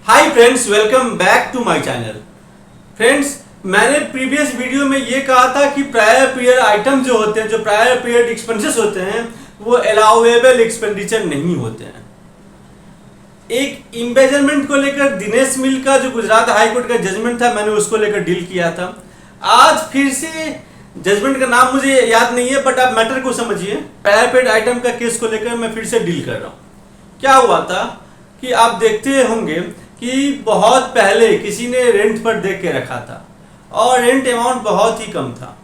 Hi friends, welcome back to my channel. Friends, मैंने previous video में ये कहा था कि प्रायर पीरियड आइटम जो होते हैं, जो प्रायर पीरियड एक्सपेंसेस होते हैं, वो अलाउएबल एक्सपेंडिचर नहीं होते हैं। एक इम्बेजरमेंट को लेकर दिनेश मिल का जो गुजरात हाई कोर्ट का जजमेंट था, मैंने उसको लेकर डील किया था। आज फिर से जजमेंट का नाम मुझे याद नहीं है, बट आप मैटर को समझिए। प्रायर पीरियड आइटम का केस को लेकर मैं फिर से डील कर रहा हूँ। क्या हुआ था कि आप देखते होंगे कि बहुत पहले किसी ने रेंट पर देख के रखा था और रेंट अमाउंट बहुत ही कम था।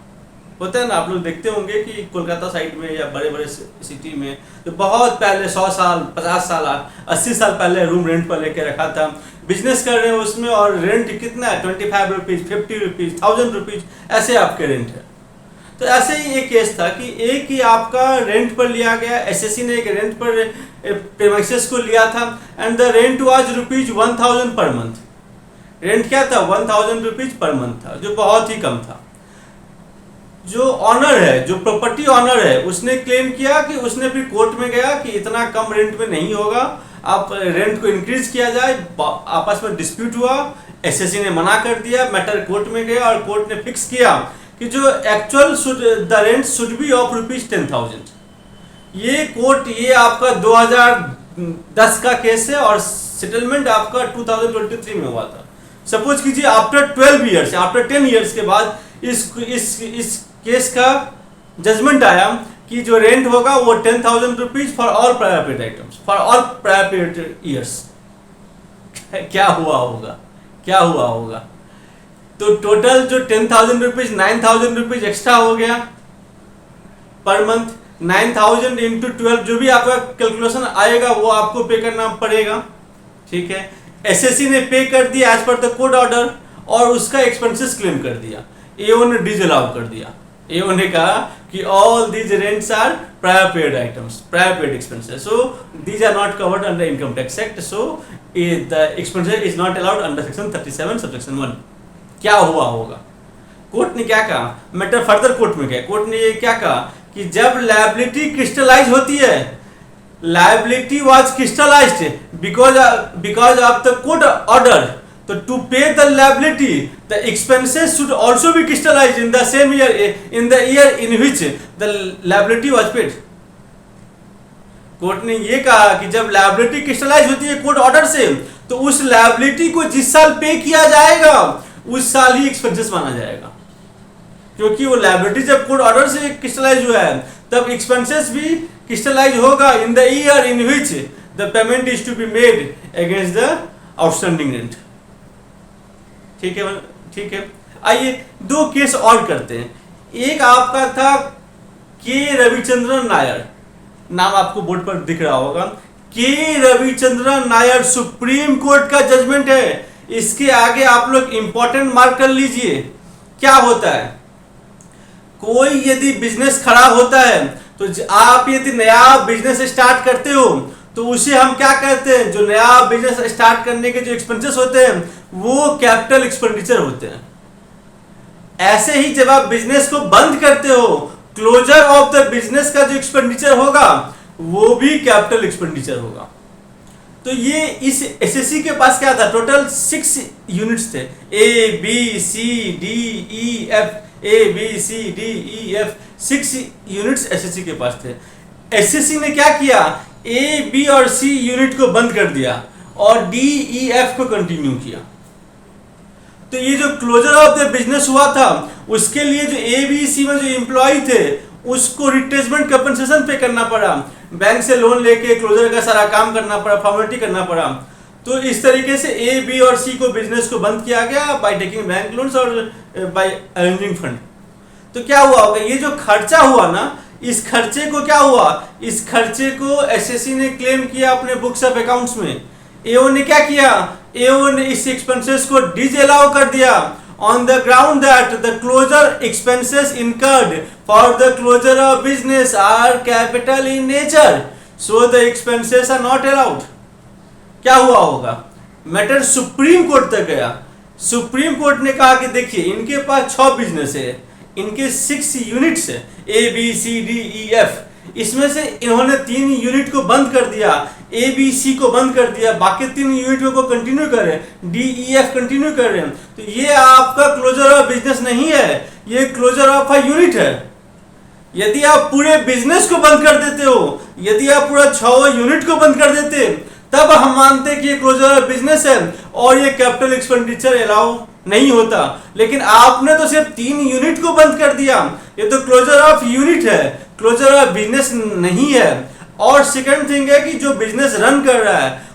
होता है ना, आप लोग देखते होंगे कि कोलकाता साइड में या बड़े बड़े सिटी में तो बहुत पहले 100 साल 50 साल 80 साल पहले रूम रेंट पर लेके रखा था, बिजनेस कर रहे हैं उसमें, और रेंट कितना है 25 रुपीज़ 50 रुपीज़ 1000 रुपीज़ ऐसे आपके रेंट है। तो ऐसे ही एक केस था कि एक ही आपका रेंट पर लिया गया, एसएससी ने एक रेंट पर प्रीमाइसेस को लिया था and the rent was ₹1000 per month. Rent क्या था? 1000 रुपीज पर मंथ था, जो बहुत ही कम था। जो ऑनर है, जो प्रॉपर्टी ऑनर है, उसने क्लेम किया कि उसने फिर कोर्ट में गया कि इतना कम रेंट में नहीं होगा, आप रेंट को इंक्रीज किया जाए। आपस में डिस्प्यूट हुआ, एसएससी ने मना कर दिया, मैटर कोर्ट में गया और कोर्ट ने फिक्स किया कि जो actual the rent should be of ₹10,000। ये कोर्ट, ये आपका 2010 का केस है और सेटलमेंट आपका 2023 में हुआ था। सपोज कीजिए आफ्टर 12 ईयर्स, आफ्टर 10 ईयर्स के बाद इस केस का जजमेंट आया कि जो रेंट होगा वो 10,000 rupees for all prior period items, for all prior period years. क्या हुआ होगा? क्या हुआ होगा? तो टोटल जो 10,000 रुपीज 9,000 रुपीज एक्स्ट्रा हो गया पर मंथ। 9,000 इंटू 12 जो भी आपका कैलकुलेशन आएगा वो आपको पे करना पड़ेगा। ठीक है, एसएससी ने पे कर दिया as per the court order और उसका एक्सपेंसेस क्लेम कर दिया। एओ ने डिसअलाउ कर दिया। एओ ने कहा कि all these rents are prior period items, prior period expenses, so these are not covered under income tax act, so the expenses is not allowed under section 37 subsection 1। क्या हुआ होगा? कोर्ट ने क्या कहा? मैटर फर्दर कोर्ट में गया। Court ने ये क्या कहा कि जब लायबिलिटी क्रिस्टलाइज होती है, liability was crystallised because of the court order, तो टू पे the liability the expenses should also be crystallised in the same year, in the year in which the liability was paid. Court ने ये कहा कि जब liability crystallise होती है court order से, तो उस लायबिलिटी को जिस साल पे किया जाएगा उस साल ही एक्सपेंसेस माना जाएगा, क्योंकि वो लायबिलिटी जब कोर्ट ऑर्डर से क्रिस्टलाइज हुआ है तब एक्सपेंसेस भी क्रिस्टलाइज होगा in the year in which the payment is to be made against the outstanding rent. ठीक है, ठीक है। आइए दो केस और करते हैं। एक आपका था के रविचंद्रन नायर, नाम आपको बोर्ड पर दिख रहा होगा। के रविचंद्रन नायर सुप्रीम कोर्ट का जजमेंट है। इसके आगे आप लोग इंपॉर्टेंट मार्क कर लीजिए। क्या होता है? कोई यदि बिजनेस खराब होता है तो आप यदि नया बिजनेस स्टार्ट करते हो तो उसे हम क्या कहते हैं? जो नया बिजनेस स्टार्ट करने के जो एक्सपेंसेस होते हैं वो कैपिटल एक्सपेंडिचर होते हैं। ऐसे ही जब आप बिजनेस को बंद करते हो, क्लोजर ऑफ द बिजनेस का जो एक्सपेंडिचर होगा वो भी कैपिटल एक्सपेंडिचर होगा। तो ये इस एसएससी के पास क्या था? टोटल 6 यूनिट्स थे, A B C D E F, A B C D E F, 6 units SSC के पास थे। एसएससी ने क्या किया? ए बी और सी यूनिट को बंद कर दिया और डी ई एफ को कंटिन्यू किया। तो ये जो क्लोजर ऑफ द बिजनेस हुआ था उसके लिए जो ए बी सी में जो एम्प्लॉय थे उसको रिट्रेसमेंट कंपनसेशन पे करना पड़ा, बैंक से लोन लेके क्लोजर का सारा काम करना पड़ा, फॉर्मेलिटी करना पड़ा। तो इस तरीके से ए बी और सी को बिजनेस को बंद किया गया बाय टेकिंग बैंक लोन्स और बाय अरेंजिंग फंड। तो क्या हुआ होगा? ये जो खर्चा हुआ ना, इस खर्चे को क्या हुआ? इस खर्चे को एसएससी ने क्लेम किया अपने बुक्स ऑफ अकाउंट्स में। एओ ने क्या किया? एओ ने इस एक्सपेंसेस को डिसअलाउ कर दिया on the ground that the closure expenses incurred for the closure of business are capital in nature, so the expenses are not allowed। क्या हुआ होगा? मैटर सुप्रीम कोर्ट तक गया। सुप्रीम कोर्ट ने कहा कि देखिए इनके पास 6 बिजनेस है, इनके 6 यूनिट्स है, A B C D E F, इसमें से इन्होंने 3 यूनिट को बंद कर दिया, ABC को बंद कर दिया, बाकी 3 यूनिट को कंटिन्यू कर रहे हैं, DEF कंटिन्यू कर रहे हैं, तो ये आपका क्लोजर ऑफ बिजनेस नहीं है, ये क्लोजर ऑफ अ यूनिट है। यदि आप पूरे बिजनेस को बंद कर देते हो, यदि आप पूरा 6 यूनिट को बंद कर देते, तब हम मानते कि ये क्लोजर ऑफ बिजनेस है और ये कैपिटल एक्सपेंडिचर अलाउ नहीं होता। लेकिन आपने तो सिर्फ 3 यूनिट को बंद कर दिया, ये तो क्लोजर ऑफ यूनिट है, क्लोजर ऑफ बिजनेस नहीं है। और सेकंड थिंग है कि जो बिजनेस रन कर रहा है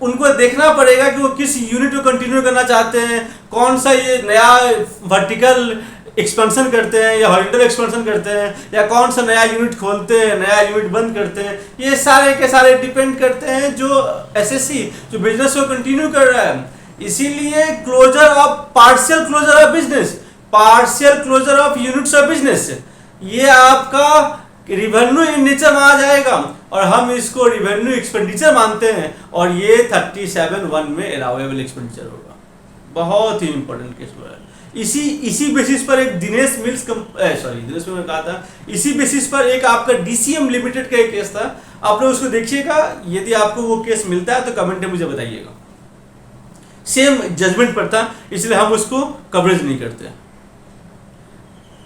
उनको देखना पड़ेगा कि वो किस यूनिट को कंटिन्यू करना चाहते हैं, कौन सा ये नया वर्टिकल एक्सपेंशन करते हैं या हॉरिजॉन्टल एक्सपेंशन करते हैं, या कौन सा नया यूनिट खोलते हैं, नया यूनिट बंद करते हैं। ये सारे के सारे डिपेंड करते हैं जो एसएससी जो बिजनेस को कंटिन्यू कर रहा है। इसीलिए closure of partial closure of business, partial closure of units of business, ये आपका रिवेन्यू इन नेचर माना जाएगा और हम इसको रिवेन्यू एक्सपेंडिचर मानते हैं, और ये 37(1) में अलाउएबल एक्सपेंडिचर होगा। बहुत ही इंपॉर्टेंट केस है। इसी बेसिस पर एक दिनेश मिल्स दिनेश में कहा था, इसी बेसिस पर एक आपका DCM लिमिटेड का एक केस था, आप लोग उसको देखिएगा। यदि आपको वो केस मिलता है तो कमेंट में मुझे बताइएगा। सेम जजमेंट पर था, इसलिए हम उसको कवरेज नहीं करते।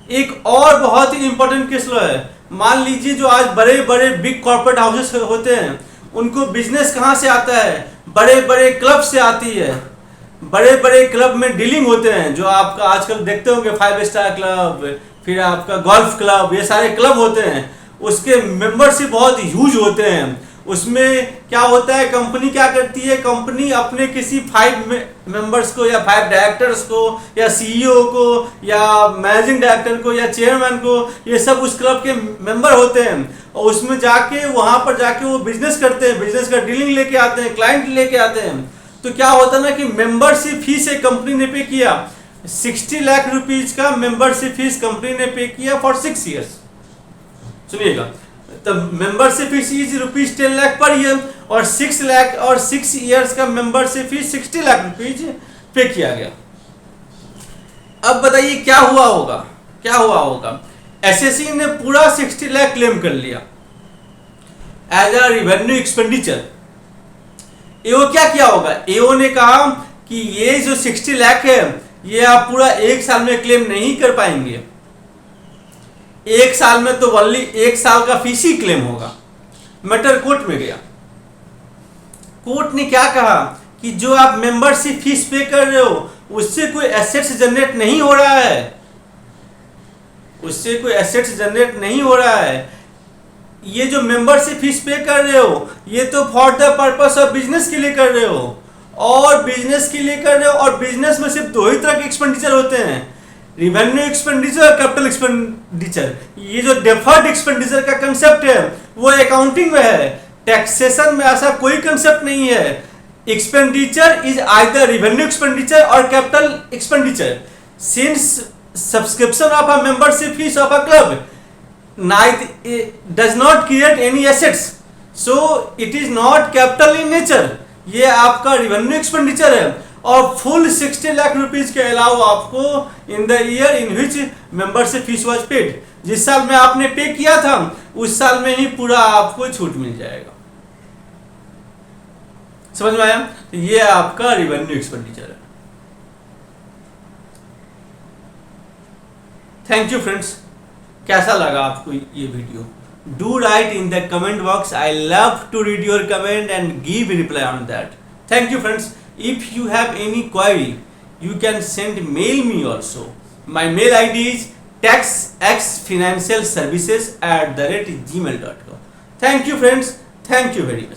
एक और बहुत ही इंपॉर्टेंट केस लो है। मान लीजिए जो आज बड़े बड़े बिग कॉर्पोरेट हाउसेस होते हैं, उनको बिजनेस कहाँ से आता है? बड़े बड़े क्लब से आती है। बड़े बड़े क्लब में डीलिंग होते हैं, जो आपका आजकल देखते होंगे 5 स्टार क्लब, फिर आपका गोल्फ क्लब, ये सारे क्लब होते हैं। उसके मेंबरशिप बहुत ह्यूज होते हैं। उसमें क्या होता है, कंपनी क्या करती है, कंपनी अपने किसी 5 मेंबर्स को या 5 डायरेक्टर्स को या CEO को या मैनेजिंग डायरेक्टर को या चेयरमैन को, ये सब उस क्लब के मेंबर होते हैं, और उसमें जाके वहां पर जाके वो बिजनेस करते हैं, बिजनेस का डीलिंग लेके आते हैं, क्लाइंट लेके आते हैं। तो क्या होता है ना कि मेंबरशिप फीस एक कंपनी ने पे किया, 60 लाख रुपीज का मेंबरशिप फीस कंपनी ने पे किया फॉर 6 ईयर्स। सुनिएगा, तो membership fees is rupees 10 lakh per year, और 6 लाख और 6 ईयर्स का मेंबरशिप फीस 60 लाख रुपीज पे किया गया। अब बताइए क्या हुआ होगा, क्या हुआ होगा? एसएससी ने पूरा 60 लाख क्लेम कर लिया एज अ रिवेन्यू एक्सपेंडिचर। एओ क्या किया होगा? एओ ने कहा कि ये जो 60 लाख है, ये आप पूरा 1 साल में क्लेम नहीं कर पाएंगे। 1 साल में तो ओनली 1 साल का फीस ही क्लेम होगा। मैटर कोर्ट में गया। कोर्ट ने क्या कहा कि जो आप मेंबरशिप फीस पे कर रहे हो, उससे कोई एसेट्स जनरेट नहीं हो रहा है, उससे कोई एसेट्स जनरेट नहीं हो रहा है। ये जो मेंबरशिप फीस पे कर रहे हो, ये तो for the purpose of business के लिए कर रहे हो, और बिजनेस के लिए कर रहे हो, और बिजनेस में सिर्फ 2 ही तरह के एक्सपेंडिचर होते हैं, रिवेन्यू एक्सपेंडिचर और कैपिटल एक्सपेंडिचर। ये जो डेफर्ड एक्सपेंडिचर का कंसेप्ट है वो अकाउंटिंग में है, टैक्सेशन में ऐसा कोई कंसेप्ट नहीं है। Expenditure is either revenue expenditure और capital expenditure. Since subscription of a membership fees of a club does not create any assets, so it is not capital in nature। ये आपका रिवेन्यू एक्सपेंडिचर है, और full 60 lakh rupees के अलावा आपको इन the year in which membership fees was paid, जिस साल में आपने पे किया था उस साल में ही पूरा आपको छूट मिल जाएगा। समझ में आया? तो ये आपका रिवेन्यू एक्सपेंडिचर है। Thank you friends. कैसा लगा आपको ये video? Do write in the comment box. I love to read your comment and give reply on that. Thank you friends. If you have any query you can send mail me also. My mail ID is taxxfinancialservices@gmail.com. Thank you friends. Thank you very much.